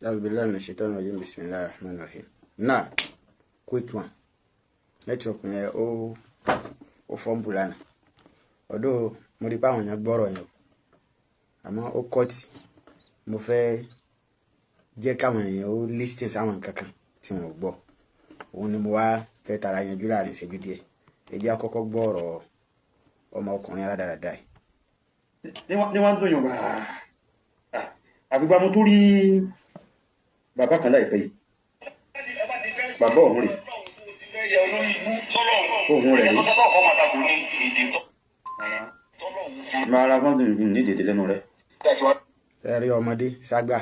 أعوذ بالله من الشيطان الرجيم بسم الله الرحمن الرحيم. Now, quick one. Network yẹn ó fọ́nbù lánàá. Ọ̀dọ̀ mo rí pé àwọn èèyàn gbọ́rọ̀ yẹn o. Àmọ́ ó kọ́tì. Mo fẹ́ jẹ́ káwọn èèyàn ó listen sáwọn nǹkan kan tí wọ́n gbọ́. Òun ni mo wá fẹ́ tara yanjú láàrin ìṣẹ́jú díẹ̀. Ẹ jẹ́ àkọ́kọ́ gbọ́ ọ̀rọ̀ ọmọ ọkùnrin aládàáda yìí. Ní wọ́n tó yàn bá àfìgbà mo tó rí bàbá kan láìpẹ́ yìí. Bàbá ọ̀hún rè. Ohun rẹ̀ rè. Máa ra fọ́n ní ìdèdè lẹ́nu rẹ̀. Ẹ rí ọmọdé ságbà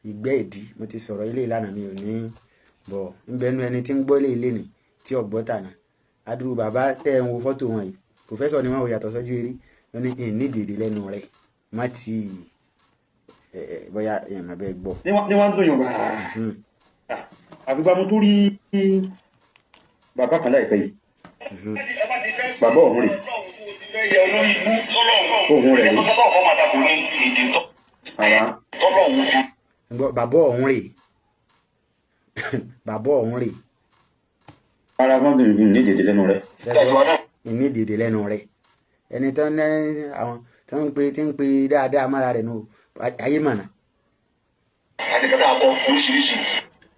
ìgbẹ́ ìdí mo ti sọ̀rọ̀ ilé ìlànà mi ò ní bọ̀ ńbẹ́nu ẹni tí ń gbọ́ ilé ilé ni tí ọ̀gbọ́ tànà adúrú bàbá tẹ́ ń wo fọ́tò wọn yìí pòfẹ́sọ̀ ni wọ́n ò yàtọ̀ sọ́jú eré wọ́n ní ìní ìdèdè lẹ́nu rẹ̀ má ti bóyá èèyàn máa bẹ́ẹ̀ gbọ́. Ní wọ́n tó yàn bá àfìgbà mo tó rí bàbá kan láìpẹ́ yìí. Bàbá ọ̀hún rè. Ohun rẹ̀ rè. Bàbá ọ̀hún rè. Bàbá ọ̀hún rè. Ara fọ́n ní ìdèdè lẹ́nu rẹ̀. Ìní ìdèdè lẹ́nu rẹ̀ ẹni tó ń àwọn tó ń pe dáadáa mára rẹ̀ nù ayé mọ̀nà.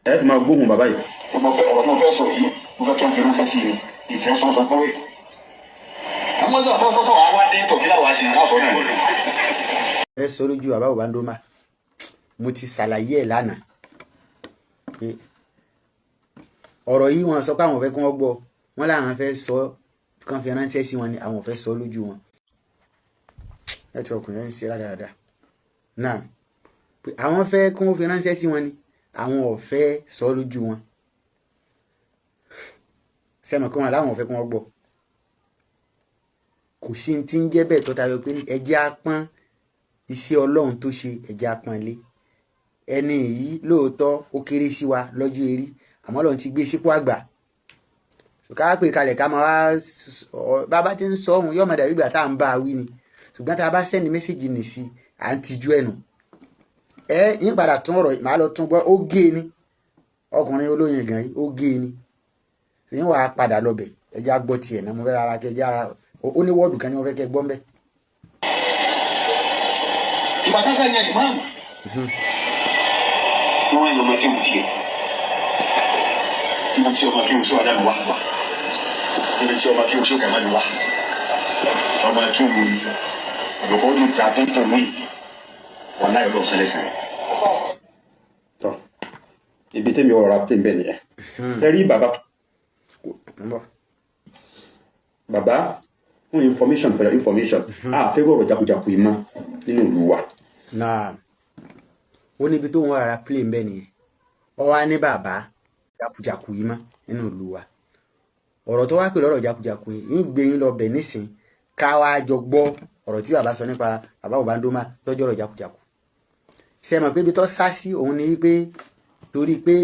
Ẹ ti máa gbóhùn bàbá yìí. Ọ̀rọ̀ náà fẹ́ sọ yìí mo fẹ́ kí n fi ránṣẹ́ sí i ìfẹ́ sọ́sọ́ pé àwọn ọjọ́ àkọ́kọ́ wa wá dé tòkí láwa ṣe láàfọ́ náà. Ẹ sọ lójú bàbá Òbándómà mo ti ṣàlàyé ẹ̀ lánàá pé ọ̀rọ̀ yìí wọ́n sọ pé àwọn fẹ́ kí wọ́n gbọ́ wọ́n láwọn fẹ́ sọ kàn fi ránṣẹ́ sí wọn ni àwọn fẹ́ sọ lójú wọn. Ẹ ti ọkùnrin ń ṣe rádaràda náà pé àwọn fẹ́ kí wọ́n fi ránṣẹ́ sí wọn ni àwọn ò fẹ́ sọ lójú wọn sẹ́mi kí wọ́n láwọn ò fẹ́ kí wọ́n gbọ́ kò sí ti ń jẹ́ bẹ́ẹ̀ tó tayọ pé ẹjẹ́ á pọ́n iṣẹ́ Ọlọ́run tó ṣe ẹjẹ́ á pọ́n lé ẹni yìí lóòótọ́ ó kéré sí wa lọ́jọ́ eré àmọ́ Ọlọ́run ti gbé sípò àgbà ká pè kalẹ̀ ká máa wá bàbá tí ń sọ ohun yóò máa dàbí ìgbà tá à ń bá a wí ni ṣùgbọ́n tá a bá sẹ́ni mẹ́sẹ̀gì nì sí à ń tijú ẹnu yín padà tún ọ̀rọ̀ màá lọ tún gbọ́ ó gé ni ọkùnrin olóyin gan yìí ó gé ni yín wàá padà lọ́bẹ̀ ẹjẹ́ á gbọ́ tiẹ̀ náà mo fẹ́ rárá kẹ́ ẹjẹ́ ara ó ní wọ́ọ̀dù kan ní wọ́n fẹ́ kẹ́ gbọ́ mbẹ́. Ìgbà kankan yẹn ìmáàmù. Wọ́n yàn máa kéwù tiẹ̀. Níbi tí ọmọ kéwù sí Adamu wá. Níbi tí ọmọ kéwù sí Kàmáàlì wá. Ọmọ kéwù àbùkọ́ ní ìta tó ń tọ̀ mí. Wọ́n náà yọ sẹ́lẹ̀ sẹ́lẹ̀. Tọ́ ibi tẹ́mi ọ̀rọ̀ àti ìbẹ̀ nìyẹn. Ẹ rí bàbá fún information for your information a fẹ́ gbọ́rọ̀ jakujaku yìí mọ́ nínú ìlú wa. Náà ó níbi tó ń wá ara plane bẹ́ẹ̀ nìyẹn ọ wá ní bàbá jakujaku yìí mọ́ nínú ìlú wa ọ̀rọ̀ tó wá pè lọ́rọ̀ jakujaku yìí ń gbé yín lọ bẹ̀ nísìn ká wá jọ gbọ́ ọ̀rọ̀ tí bàbá sọ nípa bàbá Òbándómà tọ́jú ọ̀rọ̀ jakujaku ṣe mọ̀ pé ibi tó sá sí òun ni pé torí pé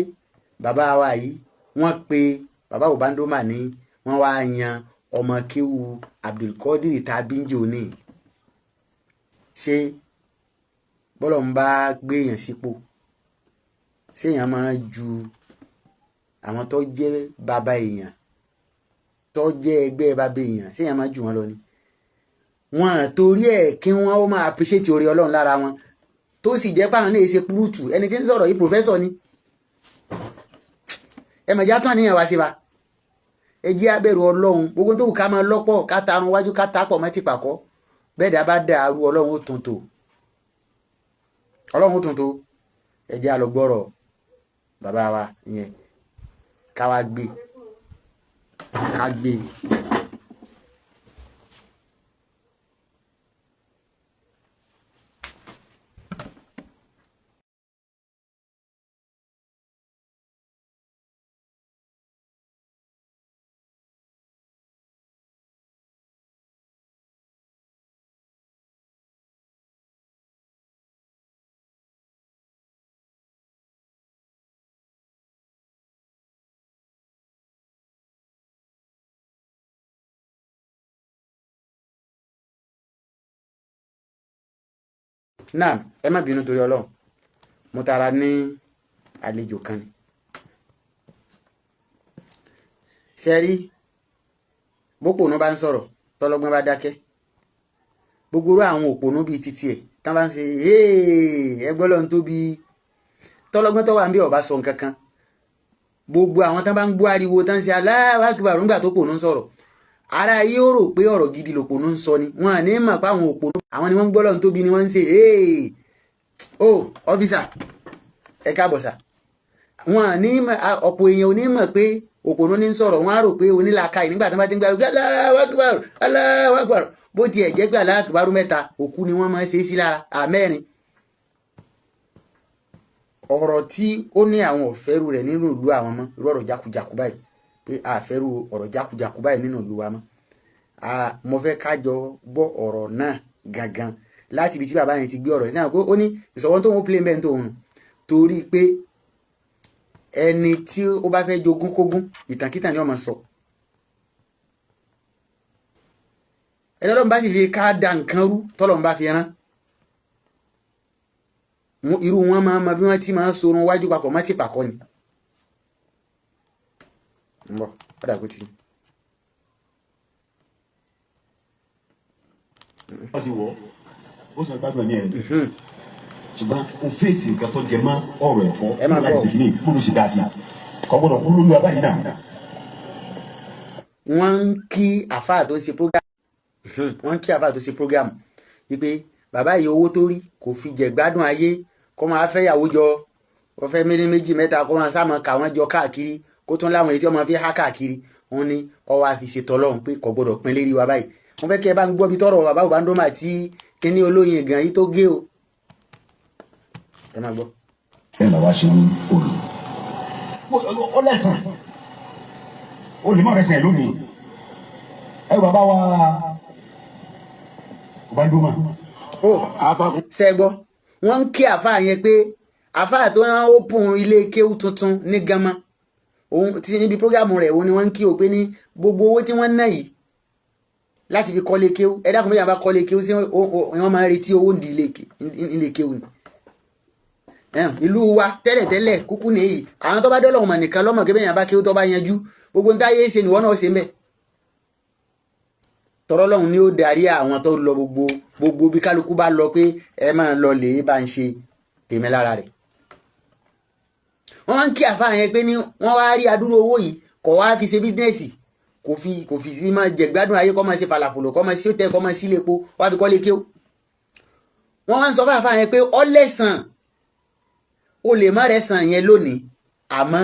bàbá wa yìí wọ́n pe bàbá Òbándómà ní wọ́n wá yan ọmọ kéwu Abdulkadir Tabinjo ní ṣé bọ́lọ̀ ń bá gbéyàn sípò séèyàn máa ju àwọn tó jẹ́ bàbá èèyàn tó jẹ́ ẹgbẹ́ bàbá èèyàn séèyàn máa jù wọ́n lọ ni wọ́n torí ẹ̀ kí wọ́n ó máa appreciate oore Ọlọ́run lára wọn tó sì jẹ́ pàrọ̀ lè ṣe kúrútù ẹni tí ń sọ̀rọ̀ yìí pòfẹ́sọ̀ ni ẹ mọ̀já tán níyàn wá sí wa ẹ jẹ́ abẹ̀rù Ọlọ́run gbogbo tó wù ká máa lọ́pọ̀ ká tarun wájú ká tapọ̀ mọ́ ti pàkọ́ bẹ́ẹ̀ dá bá dàrú Ọlọ́run ó tún tò Ọlọ́run ó tún tò ẹ jẹ́ àlọ́gbọ́rọ̀ bàbá wa ìyẹn ká wá gbé ká gbé. Náà ẹ má bínú torí Ọlọ́run mo tara ní àlejò kan ni ṣe rí bópònú bá ń sọ̀rọ̀ tọ́lọ́gbọ́n bá dákẹ́ gbogbo irú àwọn òpònú bíi títí ẹ̀ tán bá ń ṣe ẹgbẹ́ lọ́n tó bí tọ́lọ́gbọ́n tó wà ń bí ọba sọ nǹkan kan gbogbo àwọn tán bá ń gbọ́ ariwo tán ṣe Allahu Akbar nígbà tó pònú ń sọ̀rọ̀ ara yìí ó rò pé ọ̀rọ̀ gidi lòpònú ń sọ ni wọn à ní mọ̀ pé àwọn òpònú àwọn ni wọ́n ń gbọ́ lọ́n tó bí ni wọ́n ń ṣe ọ́fíìsà ẹ káàbọ̀ sà wọn à ní mọ̀ ọ̀pọ̀ èèyàn ò ní mọ̀ pé òpònú ní ń sọ̀rọ̀ wọn á rò pé onílàákàyè nígbà tí wọ́n bá ti ń gbàrú Allahu Akbar Allahu Akbar bó tiẹ̀ jẹ́ pé Allahu Akbar mẹ́ta òkú ni wọ́n máa ń ṣe sí lára àmẹ́rin ọ̀rọ̀ tí ó ní àwọn òfẹ́rù rẹ̀ nínú ìlú àwọn mọ́ irú ọ̀rọ̀ jákujàku báyìí pé àfẹ́rù ọ̀rọ̀ jákujàku báyìí nínú ìlú wa mọ́ mo fẹ́ kájọ gbọ́ ọ̀rọ̀ náà gangan láti ibi tí bàbá yẹn ti gbé ọ̀rọ̀ yẹn sí àwọn pé ó ní ìsọ̀wọ́n tó ń play bẹ́ẹ̀ tó ń torí pé ẹni tí ó bá fẹ́ jogún kógún ìtànkítàn ni ọmọ sọ ẹni ọlọ́run bá sì fi ká da nǹkan rú tọ́lọ́run bá fi rán irú wọn máa mọ bí wọ́n ti máa sorun wájú papọ̀ mọ́ ti pàkọ́ ni ń bọ̀ padà kú ti. wọ́n ti wọ̀ ó sọ gbàgbọ́ ní ẹ̀ ṣùgbọ́n o fèsì nǹkan tó jẹ mọ́ ọ̀rọ̀ ẹ̀kọ́ ẹ máa gbọ́ ní kúrú sí dáa sí kò gbọ́dọ̀ kú lórí wa báyìí náà. wọ́n ń kí àfáà tó ń ṣe program wọ́n ń kí àfáà tó ṣe program wípé bàbá yìí owó tó rí kò fi jẹ gbádùn ayé kó máa fẹ́ yàwó jọ wọ́n fẹ́ méjì mẹ́ta kó máa sáà kà wọ́n jọ káàkiri kó tún láwọn èyí tí wọ́n máa fi há káàkiri wọ́n ní ọwọ́ àfìṣe tọ́lọ́run pé kò gbọ́dọ̀ pín lérí wa báyìí wọ́n fẹ́ kí ẹ bá ń gbọ́ bí tọ́rọ̀ bàbá Òbándómà tí kíní olóyin gan yìí tó gé o ẹ máa gbọ́. bẹ́ẹ̀ làwa ṣe ń olù ó lẹ́sàn ó lè má rẹsẹ̀ lónìí ẹ bàbá wa Òbándómà. ṣe gbọ́ wọ́n ń kí àfáà yẹn pé àfáà tó ń open ilé kéwú tuntun ní Gánmọ́ òun ti níbi prógámù rẹ̀ òun ni wọ́n ń kí o pé ní gbogbo owó tí wọ́n ná yìí láti fi kọ́lé kéwú ẹ dákun méjì àbá kọ́lé kéwú sí wọ́n máa ń retí owó ní ilé kéwú ni ìlú wa tẹ́lẹ̀tẹ́lẹ̀ kúkú nìyí àwọn tó bá dọ́lọ̀ mọ̀ nìkan lọ́mọ̀ kébé yàn bá kéwú tó bá yanjú gbogbo ní táyé ṣe nìwọ́n náà ṣe ń bẹ̀ tọrọ lọ́hùn ni ó darí àwọn tó lọ gbogbo bí kálukú bá lọ pé ẹ máa lọ lè bá ń ṣe tèmi lára rẹ̀ wọ́n ń kí àfáà yẹn pé ní wọ́n wá rí adúrú owó yìí kò wá fi ṣe bísínẹ́sì kò fi sí máa jẹ gbádùn ayé kọ́ máa ṣe falafolo kọ́ máa ṣe tẹ́ kọ́ máa ṣí lépo wá fi kọ́ lé kéwú wọ́n wá ń sọ fún àfáà yẹn pé ọ lẹ́sàn o lè má rẹ̀sàn yẹn lónìí àmọ́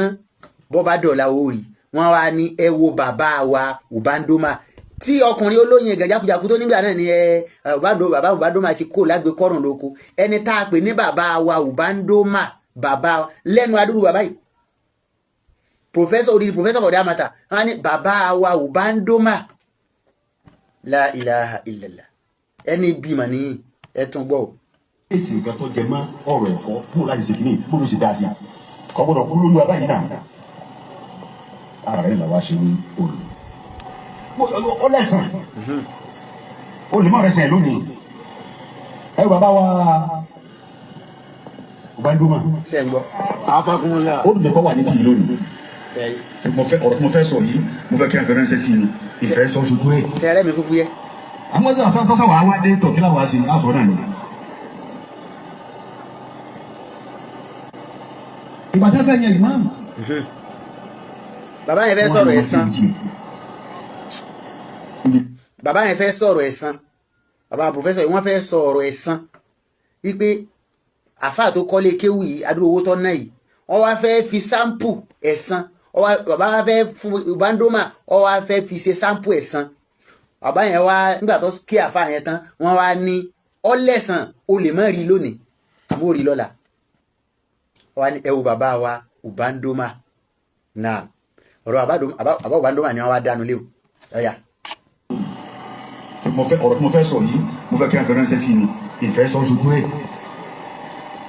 bọ́ bá dọ̀la ó rí wọ́n wá ní ẹ wo bàbá wa Òbándómà tí ọkùnrin olóyin ẹ̀gàn jákujàku tó nígbà náà ni bàbá Òbándómà ti kó lágbè kọ́rùn lóko ẹni tá a pè ní bàbá wa Òbándómà bàbá lẹ́nu adúrú bàbá yìí professor for that matter wọ́n ní bàbá wa Òbándómà la ilaha illallah ẹni bímọ ní ẹtún gbọ́ o. èsì nǹkan tó jẹ mọ́ ọ̀rọ̀ ẹ̀kọ́ kúrò láti ṣe kìíní kúrò sí dáa sí kò gbọ́dọ̀ kú lórí wa báyìí náà ààrẹ làwa ṣe ń olù ó lẹ́sàn ó lè má rẹsẹ̀ lónìí ẹ bàbá wa Òbándómà. ṣe ń gbọ́. afakunla. ó lè kọ́ wà níbí yìí lónìí. ọ̀rọ̀ tí mo fẹ́ sọ yìí mo fẹ́ kí n fẹ́ ránṣẹ́ sí i ìfẹ́ sọ ṣojú ẹ̀. sẹ́rẹ́ mi fúfú yẹ. àwọn ọ̀sán afẹ́fẹ́ wàá wá dé tọ̀ kí láwa ṣe àfọ̀ náà ni. ìgbà tó fẹ́ yẹn ìmáàmù. bàbá yẹn fẹ́ sọ̀rọ̀ ẹ̀san bàbá yẹn fẹ́ sọ̀rọ̀ ẹ̀san bàbá pòfẹ́sọ̀ yìí wọ́n fẹ́ sọ̀rọ̀ ẹ̀san wípé àfáà tó kọ́lé kéwù yìí adúrò owó tó ná yìí wọ́n wá fẹ́ fi sáǹpù ẹ̀san bàbá wa fẹ́ fún Òbándómà wọ́n wá fẹ́ fi ṣe sáǹpù ẹ̀san bàbá yẹn wá nígbà tó kí àfáà yẹn tán wọ́n wá ní ọlẹ́sàn o lè má rí lónìí àmọ́ rí lọ́la wọ́n ní ẹ wo bàbá wa Òbándómà náà ọ̀rọ̀ bàbá Òbándómà ni wọ́n wá dánu léwu ọ̀yà. ọ̀rọ̀ tí mo fẹ́ sọ yìí mo fẹ́ kí n fẹ́ ránṣẹ́ sí i ìfẹ́ sọ ṣojú ẹ̀.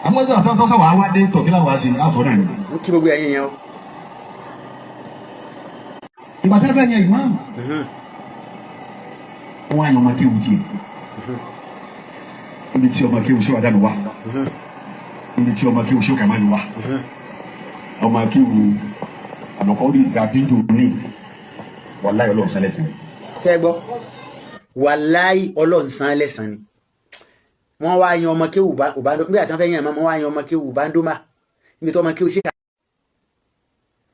àwọn ọ̀sán afẹ́fẹ́ wàá wá dé tọ̀ kí láwa ṣe àfọ̀ náà ni. ń kí gbogbo ẹ̀yin yẹn o. ìgbà tó fẹ́ yẹn ìmáàmù. wọ́n á yan ọmọ kéwù tiẹ̀. ibi tí ọmọ kéwù ṣé wà dánù wá. níbi tí ọmọ kí o ṣe òkè máa lè wá ọmọ kí o àlọ́kọ́ rí dàbí jò ní wàláì ọlọ́run san lẹ́san. sẹ́gbọ́ wàláì ọlọ́run san lẹ́san ni wọ́n wá yan ọmọ kéwù Ubando nígbà tí wọ́n fẹ́ yan wọ́n wá yan ọmọ kéwù Ubando mà níbi tí ọmọ kéwù ṣe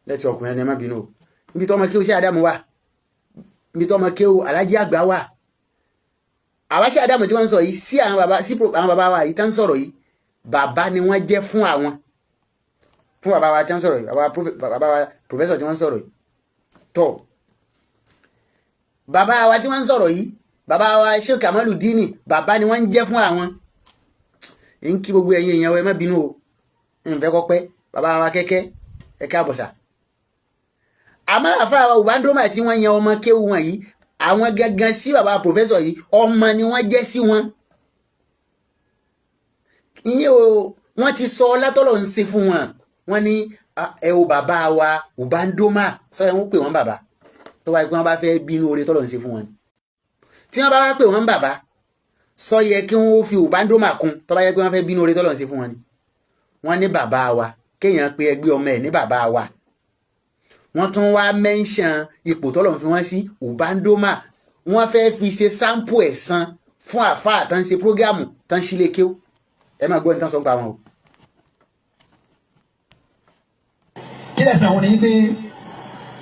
lẹ́tí ọkùnrin ẹni ẹ má bínú o níbi tí ọmọ kéwù ṣe Ádámù wà níbi tí ọmọ kéwù Alájí Àgbà wà àwa ṣe Ádámù tí wọ́n ń sọ yìí sí àwọn bàbá wa yìí tán ń sọ̀rọ̀ yìí bàbá ni wọ́n jẹ́ fún àwọn fún bàbá wa tí wọ́n sọ̀rọ̀ yìí bàbá wa pòfẹ́sọ̀ tí wọ́n sọ̀rọ̀ yìí tọ́ bàbá wa tí wọ́n sọ̀rọ̀ yìí bàbá wa Sheikh Kamaludini bàbá ni wọ́n ń jẹ́ fún àwọn ń kí gbogbo ẹ̀yin èèyàn ẹ má bínú o ń fẹ́ kọ́pẹ́ bàbá wa kẹ́kẹ́ ẹ káàbọ̀ sà àmọ́ àfáà wa Ubando mà tí wọ́n yan ọmọ kéwù wọn yìí àwọn gangan sí bàbá pòfẹ́sọ̀ yìí ọmọ ni wọ́n jẹ́ sí wọn ìyẹn o wọ́n ti sọ látọ́lọ̀ ń ṣe fún wọn wọ́n ní ẹ o bàbá wa Ubando mà sọ ẹ wọ́n pè wọ́n bàbá tó wáyé pé wọ́n bá fẹ́ bínú oore tọ́lọ̀ ń ṣe fún wọn tí wọ́n bá wá pè wọ́n bàbá sọ yẹ kí wọ́n fi Ubando mà kún tó bá yẹ pé wọ́n fẹ́ bínú oore tọ́lọ̀ ń ṣe fún wọn ni wọ́n ní bàbá wa kéèyàn pe ẹgbẹ́ ọmọ ẹ̀ ní bàbá wa wọ́n tún wá mẹ́ńṣàn ipò tọ́lọ̀ ń fi wọ́n sí Ubando mà wọ́n fẹ́ fi ṣe sáǹpù ẹ̀san fún àfáà tán ṣe prógámù tán sílé kéw ẹ máa gbọ́ ní tán sọ pa wọn o. kí lẹ́sìn àwọn ni pé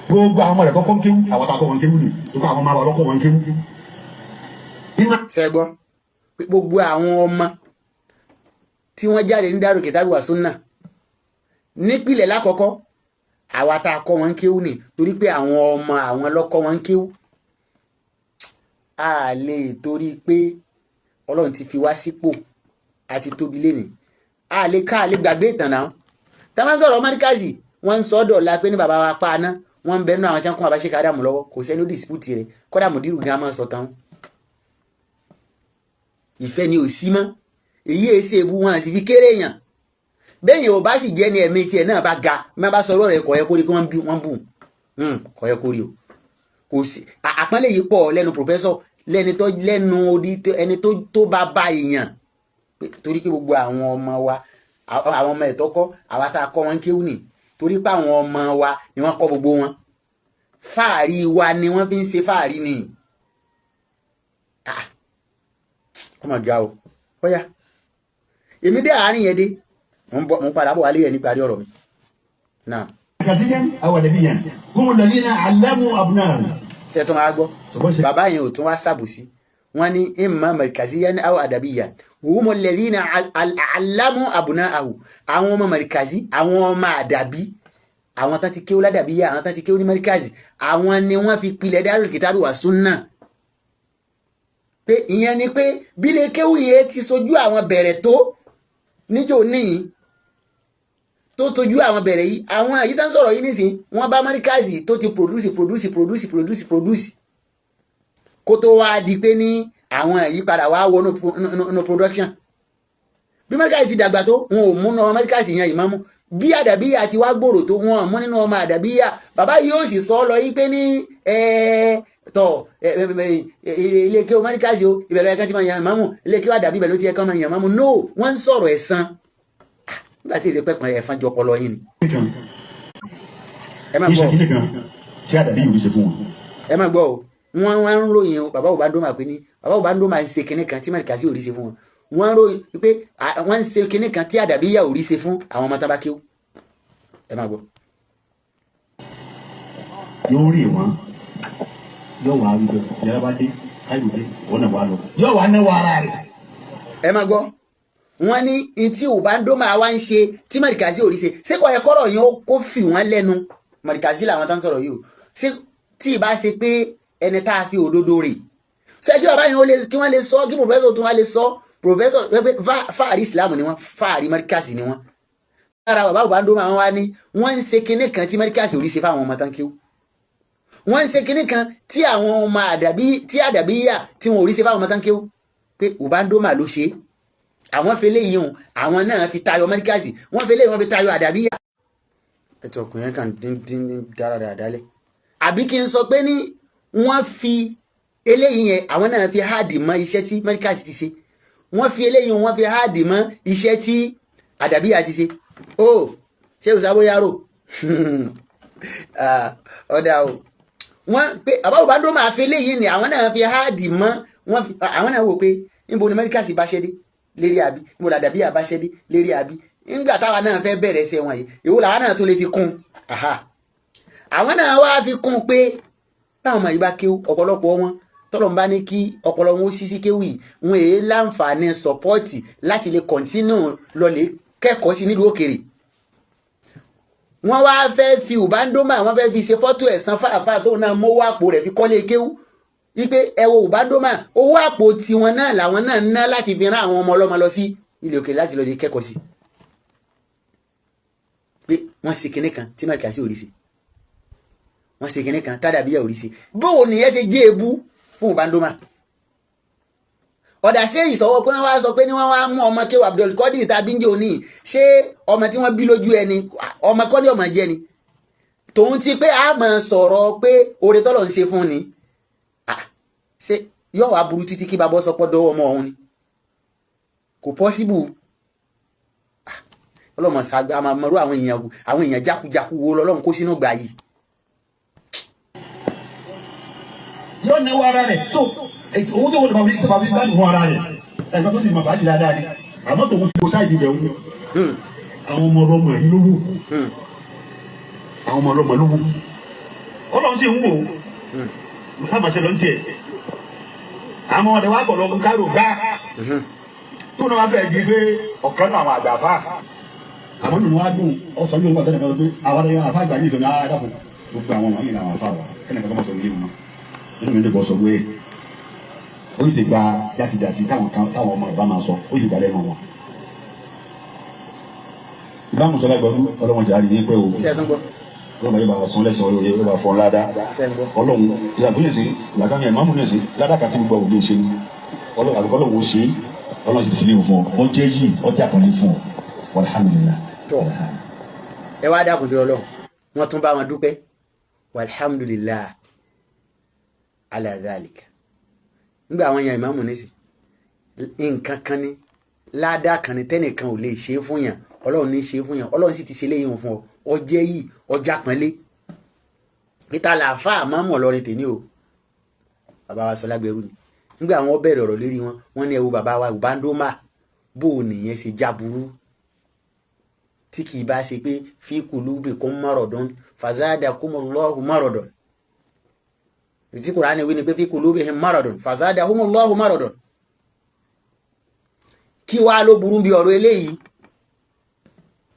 gbogbo àwọn ọmọ rẹ̀ kọ́kọ́ ń kéwú àwọn tá a kọ́ wọn kéwú ni gbogbo àwọn ọmọ ọlọ́kọ́ wọn kéwú. ṣẹ́gbọ́ pé gbogbo àwọn ọmọ tí wọ́n jáde ní Daaru Kitabi wa Sunnah nípìnlẹ̀ lákọ̀ọ́kọ́ àwa tá a kọ́ wọn kéwú ni torí pé àwọn ọmọ àwọn lọ́kọ́ wọn kéwú a lè torí pé Ọlọ́run ti fi wá sípò àti tóbi lénìí a lè gbàgbé ìtàn náà tá a máa ń sọ̀rọ̀ mọ́ríkàzì wọ́n ń sọ́dọ̀ la pé ní bàbá wa pa aná wọ́n ń bẹnu àwọn tí wọ́n kún àbáṣe Ádámù lọ́wọ́ kò sẹ́ni ó dispute rẹ̀ kọ́dà mùdírù gan máa sọ tán ìfẹ́ ni ò sí mọ́ èyí èsì èbú wọn àti fi kéré èèyàn bẹ́ẹ̀yàn ò bá sì jẹ́ ní ẹ̀mí tiẹ̀ náà bá ga má bá sọ ọ̀rọ̀ rẹ̀ kọ̀ yẹ kó rí kí wọ́n bù kọ̀ yẹ kó rí o kò sí àpọ́nlé yìí pọ̀ lẹ́nu pòfẹ́sọ̀ lẹ́nu odi ẹni tó bá bá èèyàn torí pé gbogbo àwọn ọmọ wa àwọn ọmọ ẹ̀tọ́kọ́ àwa tá a kọ́ wọn kéwù nì torí pé àwọn ọmọ wa ni wọ́n kọ́ gbogbo wọn fáàrí wa ni wọ́n fi ń ṣe fáàrí ni ọmọ ga o bóyá èmi dé àárín yẹn dé mo padà bọ̀ wálé rẹ̀ níparí ọ̀rọ̀ mi náà. kàṣíyàn awàdàbíyàn kúmù lọ́línà alámù abúnáàrù. sẹ́tún wa gbọ́ bàbá yẹn ò tún wá sàbòsí wọ́n ní imma markaziyan aw adabiyan humu alladhina allamu abna'ahu àwọn ọmọ markazi àwọn ọmọ àdàbí àwọn tán ti kéwú ládàbíyà àwọn tán ti kéwú ní markazi àwọn ni wọ́n fi pilẹ̀ Daaru Kitabi wa Sunnah pé ìyẹn ni pé bílẹ̀ kéwú yẹn ti sojú àwọn bẹ̀rẹ̀ tó níjó níyìn tó tojú àwọn bẹ̀rẹ̀ yìí àwọn èyí tán sọ̀rọ̀ yìí nísìn wọ́n bá markazi tó ti produce kó tó wá di pé ní àwọn ìyípadà wá wọnú production bí Markazi ti dàgbà tó wọn ò múnú ọmọ Markazi yan ìmámù bí àdàbíyà ti wá gbòòrò tó wọn ò mú nínú ọmọ àdàbíyà bàbá yóò sì sọ lọ yí pé ní ilé kí o Markazi o ìbẹ̀rẹ̀ ẹ̀kan tí máa yan ìmámù ilé kí o àdàbí ìbẹ̀rẹ̀ ló ti ẹ̀kan máa yan ìmámù no wọ́n ń sọ̀rọ̀ ẹ̀san nígbà tí èsì pẹ́pẹ́ ẹ̀fọn jọ ọpọlọ yín ni. ẹ má gbọ́ ẹ má gbọ́ o wọ́n ń ròyìn o bàbá Ubando mà pé ní bàbá Ubando mà ń ṣe kinní kan tí Markazi ò rí ṣe fún wọn wọ́n ń ròyìn pé wọ́n ń ṣe kinní kan tí àdàbíyà ò rí ṣe fún àwọn ọmọ tábà kéwù ẹ má gbọ́. yóò rí wọn yóò wá wípé ìyára bá dé káyọ̀dé wọn náà wà lọ yóò wá náwó ara rẹ̀. ẹ má gbọ́ wọ́n ní tí Ubando mà wá ń ṣe tí Markazi ò rí ṣe ṣé kò yẹ kọ́rọ̀ yẹn kó fi wọ́n lẹ́nu Markazi làwọn tá ń sọ̀rọ̀ yìí o ṣé tí ì bá ṣe pé ẹni tá a fi òdodo rè ṣẹ́jú bàbá yẹn kí wọ́n lè sọ kí pòfẹ́sọ̀ tún wá lè sọ pòfẹ́sọ̀ pé fáàrí Islam ni wọ́n fáàrí Markazi ni wọ́n lára bàbá Ubando máa wá ní wọ́n ń ṣe kinní kan tí Markazi ò rí ṣe fáwọn ọmọ tán kéwú wọ́n ń ṣe kinní kan tí àwọn ọmọ àdàbíyà tí wọn ò rí ṣe fáwọn ọmọ tán kéwú pé Ubando mà ló ṣe àwọn fẹlẹ́ yìí hùn àwọn náà fi tayọ Markazi wọ́n fẹlẹ́ yìí wọ́n fi tayọ àdàbíyà ẹ̀tọ́ ọkùnrin kan dín dára dáadáa àbí kí n sọ pé ní wọ́n fi eléyìí yẹn àwọn náà fi háàdì mọ́ iṣẹ́ tí Markazi ti ṣe wọ́n fi eléyìí wọ́n fi háàdì mọ́ iṣẹ́ tí àdàbí àti ṣe ó ṣé òsàbóyárò ọ̀dà o wọ́n pé àbáwò bá dó máa fi léyìí ni àwọn náà fi háàdì mọ́ àwọn náà wò pé níbo ni mẹ́ríkà sì bá ṣẹ́ dé lérí àbí níbo làdàbí àbá ṣẹ́ dé lérí àbí nígbà táwa náà fẹ́ bẹ̀rẹ̀ ṣe wọn yìí èwo làwọn náà tó lè fi kún àwọn náà wá fi kún pé báwọn ọmọ yìí bá kéwú ọ̀pọ̀lọpọ̀ wọn tọ́lọ̀ ń bá ní kí ọpọlọ wọn ó sí sí kéwì wọn èé láǹfààní sọpọ́ọ̀tì láti lè kọ̀ntínú lọlé kẹ́kọ̀ọ́ sí nílùú òkèrè wọ́n wá fẹ́ fi ùbándómà wọ́n fẹ́ fi ṣe fọ́tò ẹ̀sán fàáfàá tó náà mówó àpò rẹ̀ fi kọ́lé kéwú wípé ẹ wo ùbándómà owó àpò tiwọn náà làwọn náà ná láti fi rán àwọn ọmọ ọlọ́mọ lọ sí ilé òkèrè láti lọ lè kẹ́kọ̀ọ́ sí pé wọ́n ṣe kinní kan tí màkà sí òrìṣì wọ́n ṣe kinní kan tádàbíyà òrìṣì bóò nìyẹn ṣe jẹ́ ebú fún ùbándómà ọ̀dà sẹ́yìn sọ́wọ́ pé wọ́n wá sọ pé ní wọ́n wá mú ọmọ kéwà Abdul Qadir tàbí njẹ́ òní ṣé ọmọ tí wọ́n bí lójú ẹni ọmọ kọ́ni ọmọ jẹ́ ni tòun ti pé a máa sọ̀rọ̀ pé oore tọ́lọ̀ ń ṣe fún ni ṣé yóò wá burú títí kí babọ́ sọpọ́ dọ́wọ́ ọmọ ọ̀hún ni kò pọ́síbù ọlọ́mọ sàgbà àmàmọ́rú àwọn èèyàn jákujáku wo lọ́lọ́run kó sínú gbà yìí. yóò náwó ara rẹ̀ so owó tó wọlé tàbí gbádùn fún ara rẹ̀ ẹ̀ka tó sì máa bàjẹ́ dáadáa ni àmọ́ tòun ti kó sáìdì rẹ̀ wú àwọn ọmọ ọlọ́mọ yìí lówó àwọn ọmọ ọlọ́mọ lówó ọlọ́run sì ń wò ó ká máa ṣe lọ́n tiẹ̀ àwọn ọmọdé wa bọ̀ lọ́kùn kárò gbá tó náà wá fẹ́ di pé ọ̀kan náà àwọn àgbà fà àmọ́ nínú wa dùn ọ̀sán yóò wà tẹ́lẹ̀ kan pé àwọn àfa àgbà yìí sọ ní àdàpọ̀ gbogbo àwọn ọmọ yìí làwọn àfa wà kẹ́nìkan tó mọ̀ sọ nílé wọn nínú mi lè bọ̀ sọ pé ó yìí ti gba jàtìjàtì táwọn ọmọ ìbá máa sọ ó yìí gba lẹ́nu wọn. ìbámu sọlá gbọdú ọlọ́wọ́n jà á rí yín pé o ọlọ́wọ́n yóò bá sọ lẹ́sìn ọ̀rọ̀ yóò bá fọ́n ládàá ọlọ́run ìyàgbé lè ṣe làkàmì ìmáàmù lè ṣe ládàkà tí gbogbo òde ṣe ọlọ́run àbíkọ́ lọ́wọ́ ṣe ọlọ́run ti sílẹ̀ fún ọ jẹ́ yìí ọjà kan ní fún ọ alhamdulillah. ẹ wá dákun tó lọ wọn tún bá wọn dúpẹ́ alhamdulillah ala dhalika nígbà àwọn èèyàn ìmáàmù ní sí nǹkan kan ní ládàá kan ní tẹ́nìkan ò lè ṣe é fún yàn ọlọ́run ní ṣe é fún yàn ọlọ́run sì ti ṣe léyìn fún ọ ọjẹ́ yìí ọjà pọ́nlé peter làáfà àmọ́mọ́ ọlọ́rin tèmi o bàbá wa Ṣọlá Gbẹrú ni nígbà àwọn bẹ̀rẹ̀ ọ̀rọ̀ lérí wọn ní ẹ wo bàbá wa Ùbándómà bó o nìyẹn ṣe jáburú tí kì í bá ṣe pé fi qulubikum maradun fazadakumullahu maradun tí Kùránì wí ni pé fi qulubihim maradun fazadahumullahu maradun kí wá ló burú bí ọ̀rọ̀ eléyìí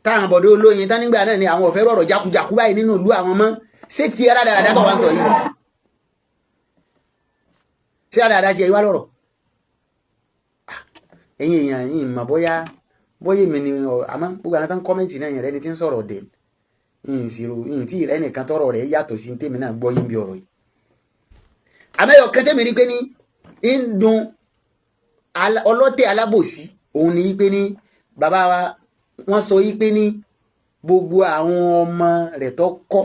táwọn bọ̀dọ̀ olóyin tán nígbà náà ni àwọn ọ̀fẹ́ rọ̀rọ̀ jákujáku báyìí nínú ìlú àwọn mọ́ ṣé ti ẹ̀rá dáadáa tó wá ń sọ yìí ṣé ẹ̀rá dáadáa ti ẹ̀ wá lọ́rọ̀ ẹ̀yin èèyàn yìí mà bóyá èmi ni àmọ́ gbogbo àwọn tán kọ́mẹ́ǹtì náà yẹn rẹ́ni tí ń sọ̀rọ̀ dẹ̀ yìí tí ìrẹ́ nìkan tọrọ rẹ̀ yàtọ̀ sí tèmi náà gbọ́ yín bí ọ̀rọ̀ yìí àmẹ́yọ̀ kẹ́tẹ́mi rí pé ní ń dun ọlọ́tẹ̀ alábòsí òun ni pé ní bàbá wa wọ́n sọ yí pé ní gbogbo àwọn ọmọ rẹ̀ tó kọ́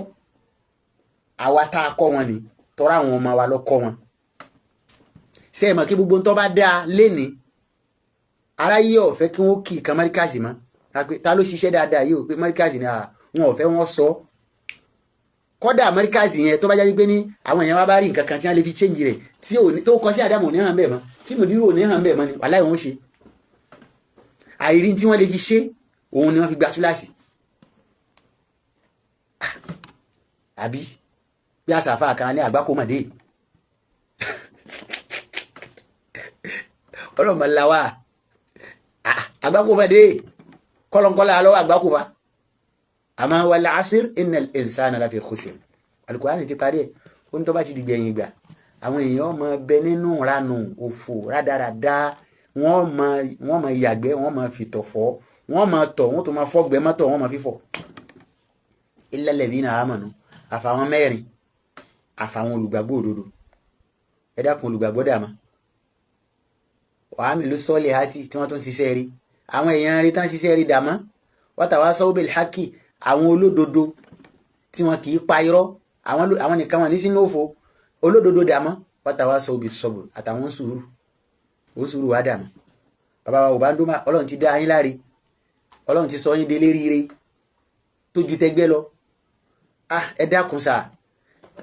àwa tá a kọ́ wọn ni tọ́ra àwọn ọmọ wa ló kọ́ wọn ṣe é mọ̀ kí gbogbo tó bá dáa lénìí aráyé ọ̀fẹ́ kí wọ́n kì í kan mẹ́ríkàsì mọ́ ta ló ṣiṣẹ́ dáadáa yìí ò pé mẹ́ríkàsì ni wọn ọ̀fẹ́ wọn sọ kọ́dà mẹ́ríkàsì yẹn tó bá jáde pé ní àwọn èèyàn wá bá rí nǹkan kan tí wọ́n lè fi change rẹ̀ tó kọ sí àdàmú ní hàn bẹ́ẹ̀ mọ́ tí mòdìrú ò ní hàn bẹ́ẹ̀ mọ́ ni wàláhì wọn ṣe àìrí tí wọ́n lè fi ṣe òun ni wọ́n fi gba túláàsì àbí bí àṣàfà kan ní àgbákòmọ̀dé ọlọ́mọ làwà àgbákòmọ̀dé kọ́lọ́nkọ́lá lọ́wọ́ àgbákòfà àmọ́ wal asr innal insana lafi khusr Al-Qur'ani ti parí ẹ̀ ó ní tó bá ti di gbẹ̀yìn ìgbà àwọn èèyàn ọmọ bẹ nínú ranù òfò rádaràdá wọ́n mọ ìyàgbẹ́ wọ́n mọ fìtọ̀fọ́ wọ́n mọ tọ̀ wọ́n tó mọ fọ́gbẹ́ mọ́tọ̀ wọ́n mọ fífọ̀ illal ladhina amanu àfàwọn mẹ́rin àfàwọn olùgbàgbọ́ òdodo ẹ dákun olùgbàgbọ́ dàmá wàá mi ló sọ́ọ̀lì hátì tí wọ́n tún ṣiṣẹ́ rí àwọn èèyàn rí tán ṣiṣẹ́ rí dàmá watawasaw bil haqqi àwọn olódodo tí wọn kì í pa irọ́ àwọn nìkan wọn ní sínú òfò olódodo dàmá watawasaw bis sabr àtàwọn sùúrù ó sùúrù wá dàmá bàbá wa Ùbándómà ọlọ́run ti dá yín láre ọlọ́run ti sọ yín délé ríire tó ju tẹgbẹ́ lọ ẹ dákun sà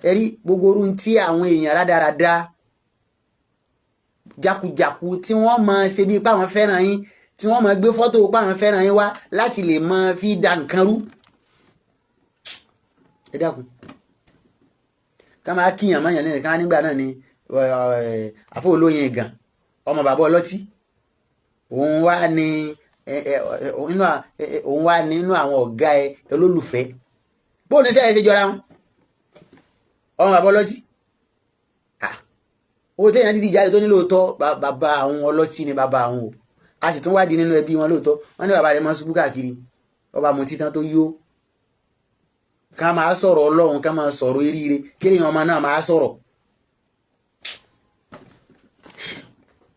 ẹ rí gbogbo orun tí àwọn èèyàn rádaràda jákujàku tí wọ́n máa ṣe bí páwọn fẹ́ràn yín tí wọ́n máa gbé fọ́tò páwọn fẹ́ràn yín wá láti lè máa fi da nǹkan rú ẹ dákun ká máa kíyàn mọ́yàn ní nǹkan nígbà náà ni àfọ olóyin gan ọmọ bàbá ọlọ́tí òun wá ní nínú àwọn ọ̀gá ẹ olólùfẹ́ bó ní sẹ́yìn ṣe jọra wọn ọmọ bàbá ọlọ́tí owó téèyàn dídí jáde tó ní lóòótọ́ bàbá àwọn ọlọ́tí ni bàbá àwọn o a sì tún wádìí nínú ẹbí wọn lóòótọ́ wọn ní bàbá rẹ̀ máa ṣubú káàkiri ọba mu títán tó yó ká máa sọ̀rọ̀ ọlọ́run ká máa sọ̀rọ̀ eríire kéèyàn ọmọ náà máa sọ̀rọ̀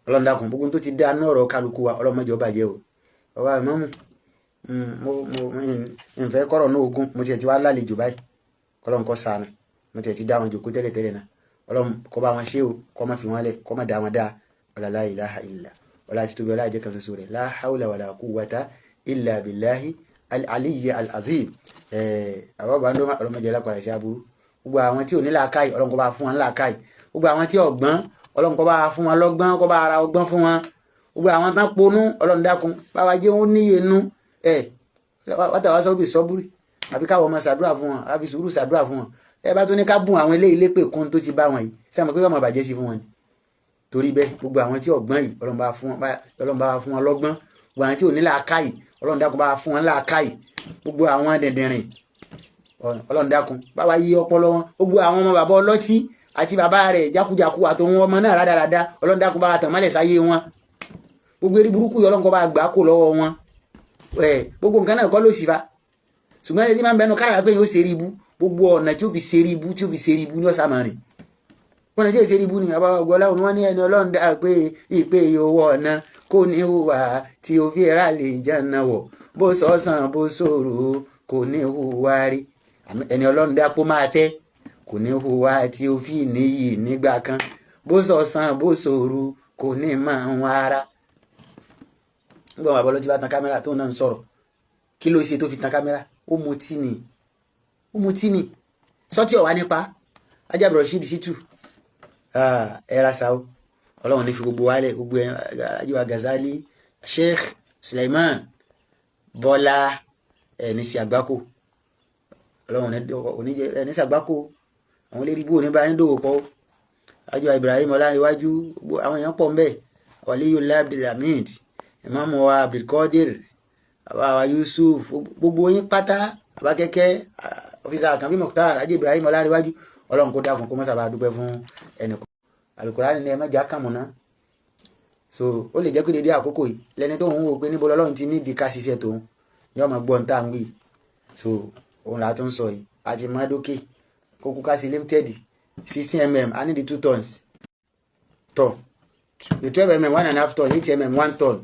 ọlọ́run dákun gbogbo tó ti dá ní ọ̀rọ̀ kálukú wa ọlọ́mọdé ọba jẹ́ o ọba ìmọ̀mù ìfẹ́ kọ́rọ̀ ní ogun mo tiẹ̀ ti wá lálejò báyìí kọ́lọ́n kọ́ sànù mo tiẹ̀ ti dá wọn jòkó tẹ́lẹ̀ náà ọlọ́run kọ́ bá wọn ṣe o kọ́ má fi wọn lẹ̀ kọ́ má dá wọn dá ọ̀là la ilaha illa ọ̀là àti tóbi ọ̀là àjẹ́ kan ṣoṣo rẹ̀ la hawla wala quwwata illa billahi al-aliyyi al-azim àwọn ọba ń dọ́ ọlọ́mọdé alápàdé sí aburú gbogbo àwọn tí ò ní làákàyè ọlọ́run kọ́ bá fún wọn làákàyè gbogbo àwọn tí ọ̀gbọ́n ọlọ́run kọ́ bá fún wọn lọ́gbọ́n kọ́ bá ara ọgbọ́n fún wọn gbogbo àwọn tán ponú ọlọ́run dákun báwa jẹ́ wọn níye nú wátàwá sọ́bì sọ́búrì àbí káwọn ọmọ ṣàdúrà fún wọn àbí sùúrù ṣàdúrà fún wọn ẹ bá tún ní ká bùn àwọn eléyìí lépè kún tó ti bá wọn yìí sẹ́mi pé ọmọ bàjẹ́ sí fún wọn ni torí bẹ́ẹ̀ gbogbo àwọn tí ọ̀gbọ́n yìí ọlọ́run bá fún wọn lọ́gbọ́n gbogbo àwọn tí ò ní làákàyè ọlọ́run dákun bá fún wọn làákàyè gbogbo àwọn dẹ̀dẹ̀rìn ọlọ́run dákun báwa yí ọpọlọ wọn gbogbo àwọn ọmọ bàbá ọlọ́tí àti bàbá rẹ̀ jákujàku àtòun ọmọ náà rádaràda ọlọ́run dákun bá tàn mọ́lẹ̀ sáyé wọn gbogbo eré burúkú yìí ọlọ́run kó bá gbà kó lọ́wọ́ wọn gbogbo nǹkan náà kọ́ ló sì fa ṣùgbọ́n ẹni tí máa ń bẹnu kára pé yóò ṣe rí ibú gbogbo ọ̀nà tí ó fi ṣe rí ibú ní ọ̀sán mọ́rin ọ̀nà tí ó ṣe rí ibú ni bàbá ọgbọ́n láwọn wọn ní ẹni ọlọ́run dá pé ìpè owó ọ̀nà kò ní hùwà tí ó fi ẹ̀rá lè jẹ́nà wọ̀ bó sọ̀sán bó ṣòro kò ní hùwà rí ẹni ọlọ́run dá pé máa tẹ́ kò ní hùwà tí ó fi níyì nígbà kan bó sọ̀sán bó ṣòro kò ní máa ń wá ara nígbà wọn àbọ̀lọ́ ti bá tan kámẹ́rà tó náà ń sọ̀rọ̀ kí ló ṣe tó fi tan kámẹ́rà ó mutí ni sọ́tì ọ̀wá nípa ajábọ̀rọ̀ ṣídì ṣítù ẹ̀rà sáó ọlọ́run ní fi gbogbo wálẹ̀ gbogbo ajíwá Gazali Sheikh Suleiman Bọ́lá ẹni sí àgbákò ọlọ́run ẹni sí àgbákò àwọn lérí bú òní bá ń dòwò pọ̀ ajíwá Ibrahim Ọlárẹ̀wájú àwọn èèyàn pọ̀ ń bẹ̀ Waliyullah Abdulhamid Imam wa Abdulkadir àwa Yusuf gbogbo yín pátá àbákẹ́kẹ́ ọfíìsà Àkànbí Mukhtar Ajé Ibrahim Ọlárẹ̀wájú ọlọ́run kó dákun kó mọ́ sábà dúpẹ́ fún ẹnìkan Al-Qur'ani ní ẹ mẹ́jà kàmùná so ó lè jẹ́ pé dédé àkókò yìí lẹ́ni tó ń wò pé níbo lọ́lọ́run ti nídìí ká ṣiṣẹ́ tòun ní ọmọ gbọ́n tá à ń wí so òun là tó ń sọ yìí àti mọ́dókè kókó ká sí limited 16mm I need 2 tons tọ́ 12mm 1.5 ton 8mm 1 ton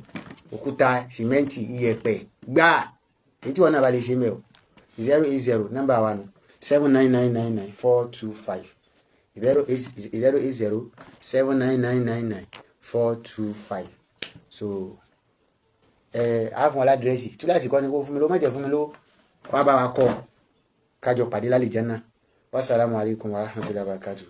òkúta sìmẹ́ǹtì iyẹ̀pẹ̀ gbáà èyí tí wọ́n náà bá lè ṣe mẹ́ọ̀ 080 nọ́mbà wa nù 79999 425 080 so àfún aládírẹ́sì tí láti kọ́ ni kó fún mi lówó mẹ́jẹ̀ fún mi lówó wọ́n bá wa kọ́ kájọ pàdé lálẹ́ Jánnà wassalamu alaikum warahmatullahi wabarakatuh.